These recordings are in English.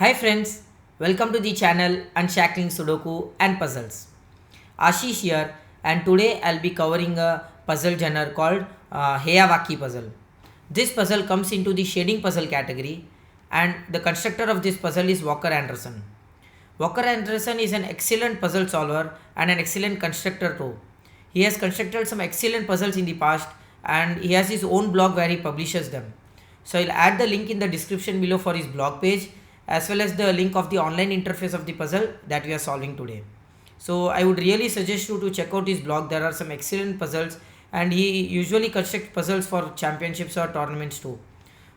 Hi friends, welcome to the channel Unshackling Sudoku and Puzzles. Ashish here, and today I'll be covering a puzzle genre called Heyawaki puzzle. This puzzle comes into the shading puzzle category, and the constructor of this puzzle is Walker Anderson. Walker Anderson is an excellent puzzle solver and an excellent constructor too. He has constructed some excellent puzzles in the past, and he has his own blog where he publishes them. So I'll add the link in the description below for his blog page as well as the link of the online interface of the puzzle that we are solving today. So I would really suggest you to check out his blog. There are some excellent puzzles, and he usually constructs puzzles for championships or tournaments too.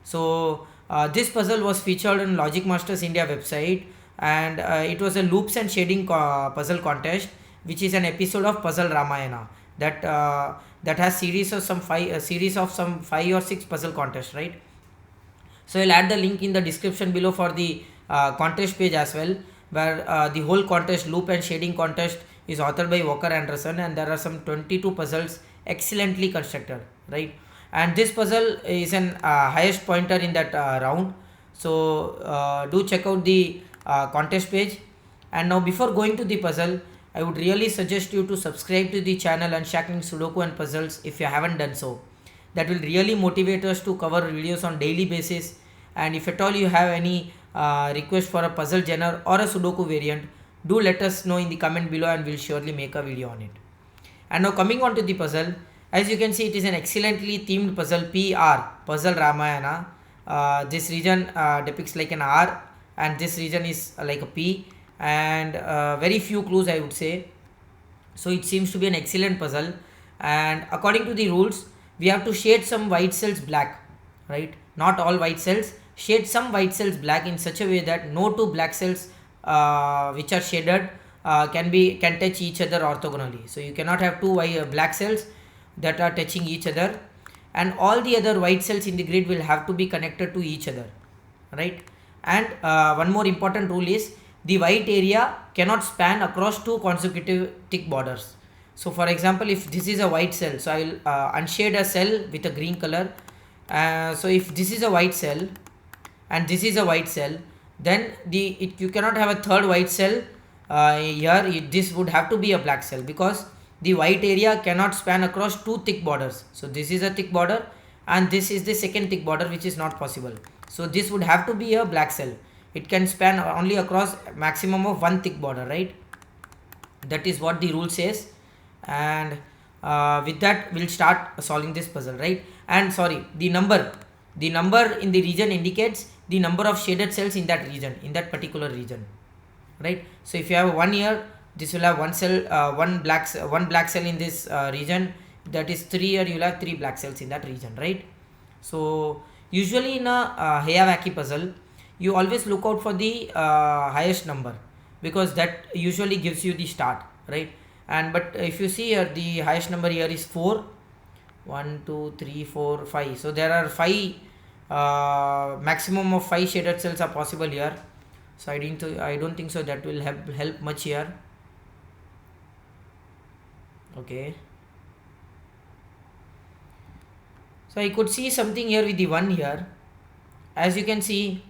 So this puzzle was featured on Logic Masters India website, and it was a loops and shading puzzle contest, which is an episode of Puzzle Ramayana that has series of some 5 or 6 puzzle contests, right? So I'll add the link in the description below for the contest page as well, where the whole contest loop and shading contest is authored by Walker Anderson, and there are some 22 puzzles excellently constructed, right? And this puzzle is an highest pointer in that round. So do check out the contest page. And now before going to the puzzle, I would really suggest you to subscribe to the channel Unshackling Sudoku and Puzzles if you haven't done so. That will really motivate us to cover videos on daily basis. And if at all you have any request for a puzzle genre or a Sudoku variant, do let us know in the comment below, and we'll surely make a video on it. And now coming on to the puzzle, as you can see, it is an excellently themed puzzle, PR, Puzzle Ramayana. This region depicts like an R, and this region is like a P, and very few clues, I would say. So it seems to be an excellent puzzle, and according to the rules, we have to shade some white cells black, right? Not all white cells. Shade some white cells black in such a way that no two black cells which are shaded can touch each other orthogonally. So you cannot have two black cells that are touching each other, and all the other white cells in the grid will have to be connected to each other, right? And one more important rule is the white area cannot span across two consecutive thick borders. So for example, if this is a white cell, so I will unshade a cell with a green color. So if this is a white cell and this is a white cell, then you cannot have a third white cell here. This would have to be a black cell, because the white area cannot span across two thick borders. So this is a thick border, and this is the second thick border, which is not possible. So this would have to be a black cell. It can span only across maximum of one thick border, right? That is what the rule says. And with that, we'll start solving this puzzle, right? And sorry, the number in the region indicates the number of shaded cells in that region, in that particular region, right? So if you have 1 here, this will have one cell, one black cell in this region. That is 3 here, you will have 3 black cells in that region, right? So usually in a Heyawaki puzzle, you always look out for the highest number, because that usually gives you the start, right? And but if you see here, the highest number here is 4. 1 2 3 4 5. So there are 5 maximum of 5 shaded cells are possible here. So I don't think so that will help much here. Okay, so I could see something here with the 1 here. As you can see,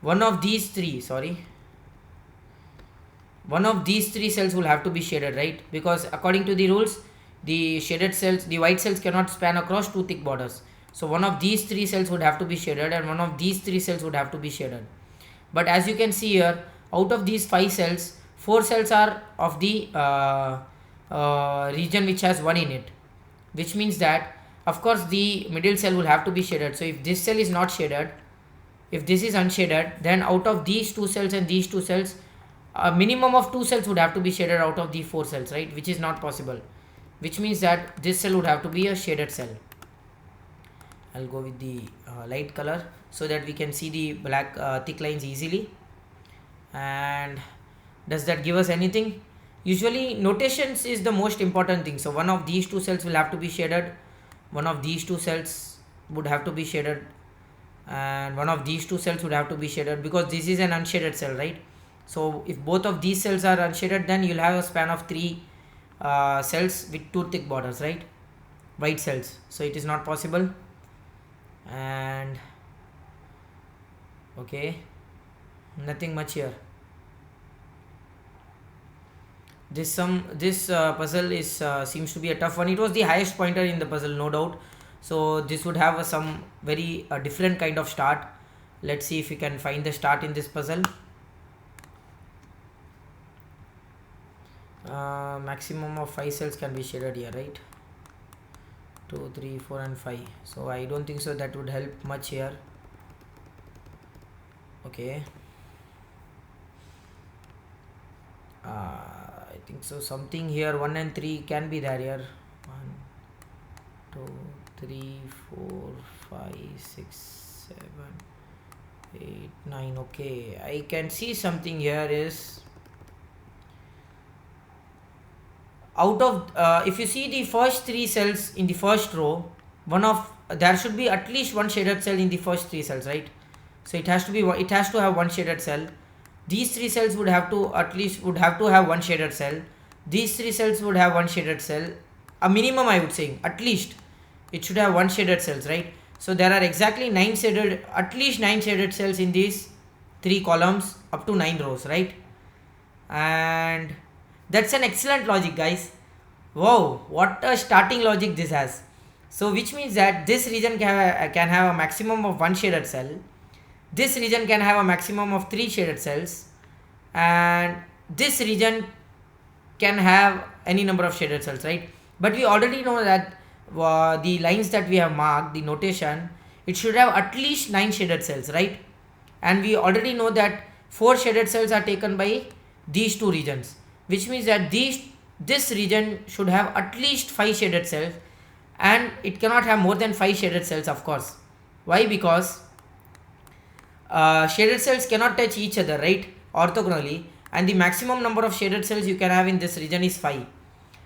one of these three cells will have to be shaded, right? Because according to the rules, the shaded cells, the white cells cannot span across two thick borders. So one of these 3 cells would have to be shaded, and one of these 3 cells would have to be shaded. But as you can see here, out of these 5 cells, 4 cells are of the region which has 1 in it, which means that of course the middle cell will have to be shaded. So if this cell is not shaded, if this is unshaded, then out of these 2 cells and these 2 cells, a minimum of 2 cells would have to be shaded out of the 4 cells, right? Which is not possible, which means that this cell would have to be a shaded cell. I'll go with the light color so that we can see the black thick lines easily. And does that give us anything? Usually notations is the most important thing. So one of these 2 cells will have to be shaded, one of these 2 cells would have to be shaded, and one of these 2 cells would have to be shaded, because this is an unshaded cell, right? So if both of these cells are unshaded, then you'll have a span of 3 cells with 2 thick borders, right? White cells. So it is not possible. And okay, Nothing much here. This puzzle is seems to be a tough one. It was the highest pointer in the puzzle, no doubt. So this would have some very different kind of start. Let's see if we can find the start in this puzzle. Maximum of 5 cells can be shaded here, right? 2, 3, 4 and 5. So I don't think so that would help much here. Okay. I think so something here, 1 and 3 can be there here. 1, 2, 3, 4, 5, 6, 7, 8, 9. Okay, I can see something here is out of if you see the first 3 cells in the first row, there should be at least one shaded cell in the first 3 cells, right? So it has to have one shaded cell. These 3 cells would have to have one shaded cell. These 3 cells would have one shaded cell. A minimum, I would say, at least it should have one shaded cells, right? So there are exactly at least 9 shaded cells in these 3 columns up to 9 rows, right? And that's an excellent logic, guys. Wow, what a starting logic this has. So which means that this region can have a maximum of one shaded cell. This region can have a maximum of 3 shaded cells, and this region can have any number of shaded cells, right? But we already know that the lines that we have marked, the notation, it should have at least 9 shaded cells, right? And we already know that 4 shaded cells are taken by these 2 regions, which means that this region should have at least 5 shaded cells, and it cannot have more than 5 shaded cells, of course. Why? Because shaded cells cannot touch each other, right, orthogonally, and the maximum number of shaded cells you can have in this region is 5,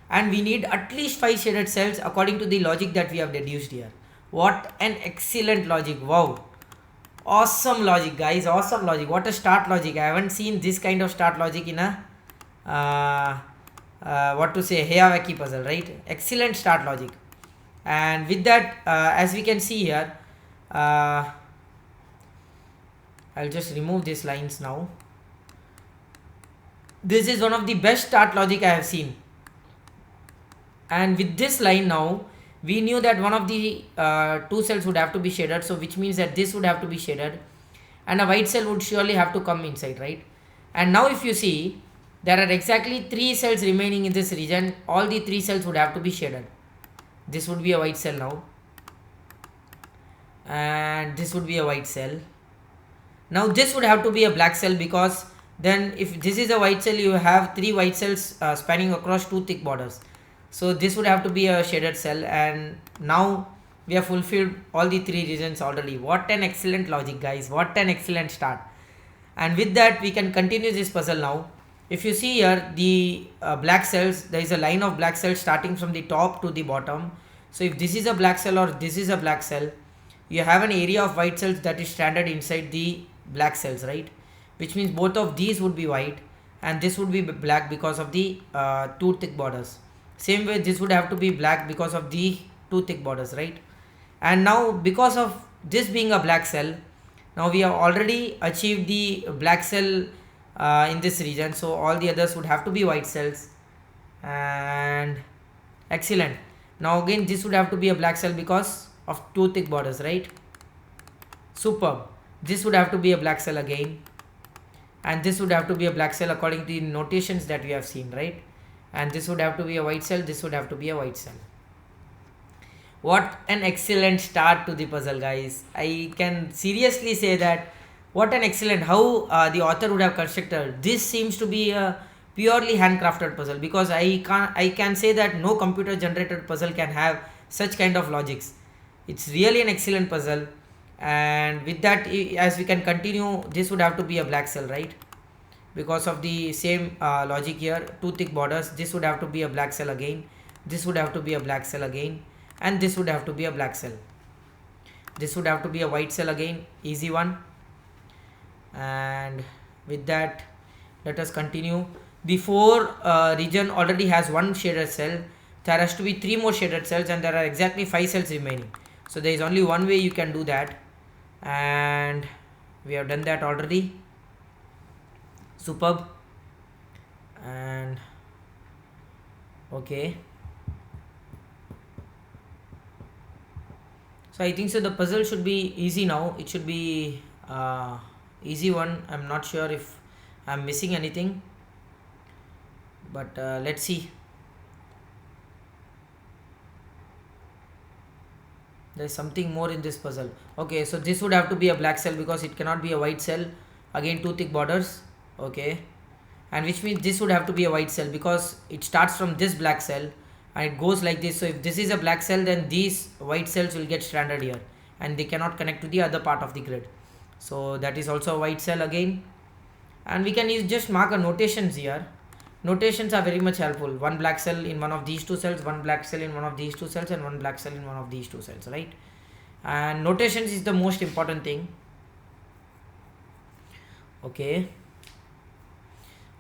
and we need at least 5 shaded cells according to the logic that we have deduced here. What an excellent logic. Wow, awesome logic, guys, awesome logic. What a start logic. I haven't seen this kind of start logic in a Heya-Vaki puzzle, right? Excellent start logic. And with that, as we can see here, I'll just remove these lines now. This is one of the best start logic I have seen. And with this line now, we knew that one of the 2 cells would have to be shaded. So which means that this would have to be shaded, and a white cell would surely have to come inside, right? And now if you see, there are exactly 3 cells remaining in this region. All the 3 cells would have to be shaded. This would be a white cell now, and this would be a white cell. Now this would have to be a black cell, because then if this is a white cell, you have 3 white cells spanning across 2 thick borders. So this would have to be a shaded cell, and now we have fulfilled all the 3 regions already. What an excellent logic, guys. What an excellent start. And with that, we can continue this puzzle now. If you see here, the black cells, there is a line of black cells starting from the top to the bottom. So if this is a black cell or this is a black cell, you have an area of white cells that is stranded inside the black cells, right? Which means both of these would be white, and this would be black because of the 2 thick borders. Same way, this would have to be black because of the 2 thick borders, right? And now, because of this being a black cell, now we have already achieved the black cell in this region. So all the others would have to be white cells. And excellent. Now again, this would have to be a black cell because of 2 thick borders, right? Superb. This would have to be a black cell again, and this would have to be a black cell according to the notations that we have seen, right? And this would have to be a white cell, this would have to be a white cell. What an excellent start to the puzzle, guys. I can seriously say that what an excellent, how the author would have constructed. This seems to be a purely handcrafted puzzle, because I can say that no computer generated puzzle can have such kind of logics. It's really an excellent puzzle. And with that, as we can continue, this would have to be a black cell, right? Because of the same logic here, 2 thick borders, this would have to be a black cell again, this would have to be a black cell again, and this would have to be a black cell. This would have to be a white cell again, easy one. And with that, let us continue. The 4 region already has 1 shaded cell. There has to be 3 more shaded cells, and there are exactly 5 cells remaining. So there is only one way you can do that, and we have done that already. Superb. And okay, so I think so the puzzle should be easy now. It should be easy one. I'm not sure if I'm missing anything, but let's see. There's something more in this puzzle. Okay, so this would have to be a black cell because it cannot be a white cell. Again, two thick borders. Okay, and which means this would have to be a white cell because it starts from this black cell and it goes like this. So if this is a black cell, then these white cells will get stranded here and they cannot connect to the other part of the grid. So that is also a white cell again. And we can just mark a notations here. Notations are very much helpful. One black cell in one of these two cells, one black cell in one of these two cells, and one black cell in one of these two cells, right? And notations is the most important thing. Okay,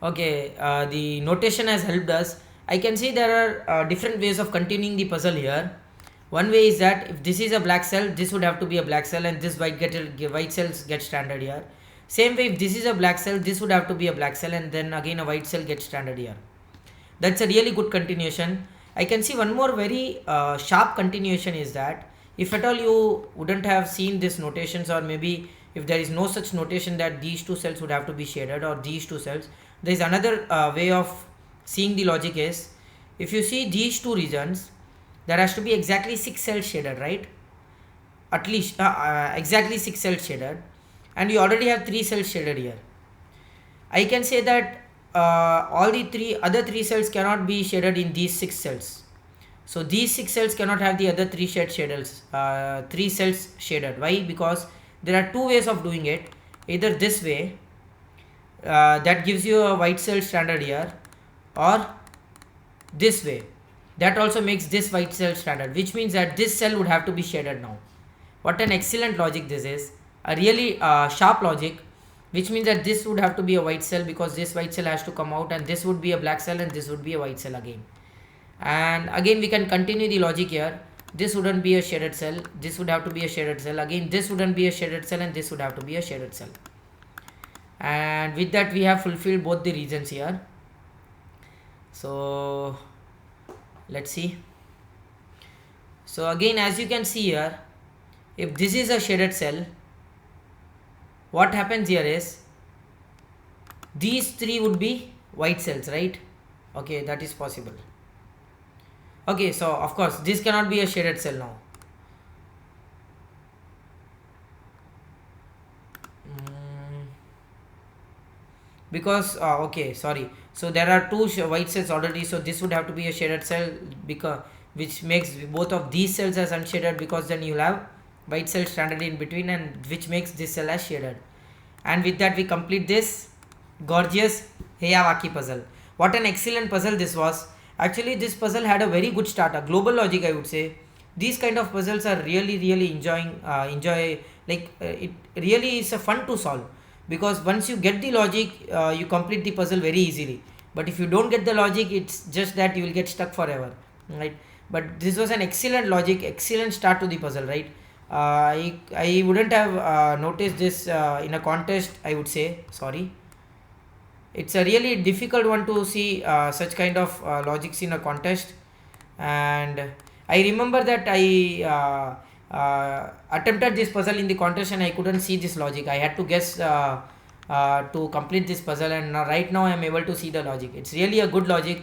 the notation has helped us. I can see there are different ways of continuing the puzzle here. One way is that if this is a black cell, this would have to be a black cell and this white cells get stranded here. Same way, if this is a black cell, this would have to be a black cell and then again a white cell gets stranded here. That's a really good continuation. I can see one more very sharp continuation is that if at all you wouldn't have seen this notations, or maybe if there is no such notation that these two cells would have to be shaded or these two cells, there is another way of seeing the logic is, if you see these two regions, there has to be exactly 6 cells shaded, right? At least exactly 6 cells shaded, and you already have 3 cells shaded here. I can say that all the other 3 cells cannot be shaded in these 6 cells. So these 6 cells cannot have the other 3 cells shaded. Why? Because there are 2 ways of doing it. Either this way, that gives you a white cell stranded here, or this way, that also makes this white cell stranded, which means that this cell would have to be shaded now. What an excellent logic this is. A really sharp logic, which means that this would have to be a white cell because this white cell has to come out, and this would be a black cell and this would be a white cell again. And again we can continue the logic here. This wouldn't be a shaded cell, this would have to be a shaded cell, again this wouldn't be a shaded cell, and this would have to be a shaded cell. And with that we have fulfilled both the regions here. So let's see. So again, as you can see here, if this is a shaded cell, what happens here is these 3 would be white cells, right? Okay, that is possible. Okay, so of course this cannot be a shaded cell now. Because okay, sorry, so there are 2 white cells already, so this would have to be a shaded cell, because which makes both of these cells as unshaded, because then you'll have white cell stranded in between, and which makes this cell as shaded. And with that we complete this gorgeous Heya-Vaki puzzle. What an excellent puzzle this was. Actually this puzzle had a very good start, a global logic I would say. These kind of puzzles are really enjoy it really is a fun to solve, because once you get the logic, you complete the puzzle very easily. But if you don't get the logic, it's just that you will get stuck forever, right? But this was an excellent logic, excellent start to the puzzle, right? I wouldn't have noticed this in a contest, I would say. Sorry, it's a really difficult one to see such kind of logics in a contest. And I remember that I attempted this puzzle in the contest and I couldn't see this logic. I had to guess to complete this puzzle, and right now I am able to see the logic. It's really a good logic.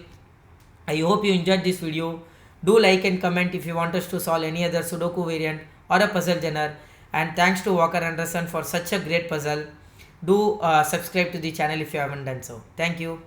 I hope you enjoyed this video. Do like and comment if you want us to solve any other Sudoku variant or a puzzle genre. And thanks to Walker Anderson for such a great puzzle. Do subscribe to the channel if you haven't done so. Thank you.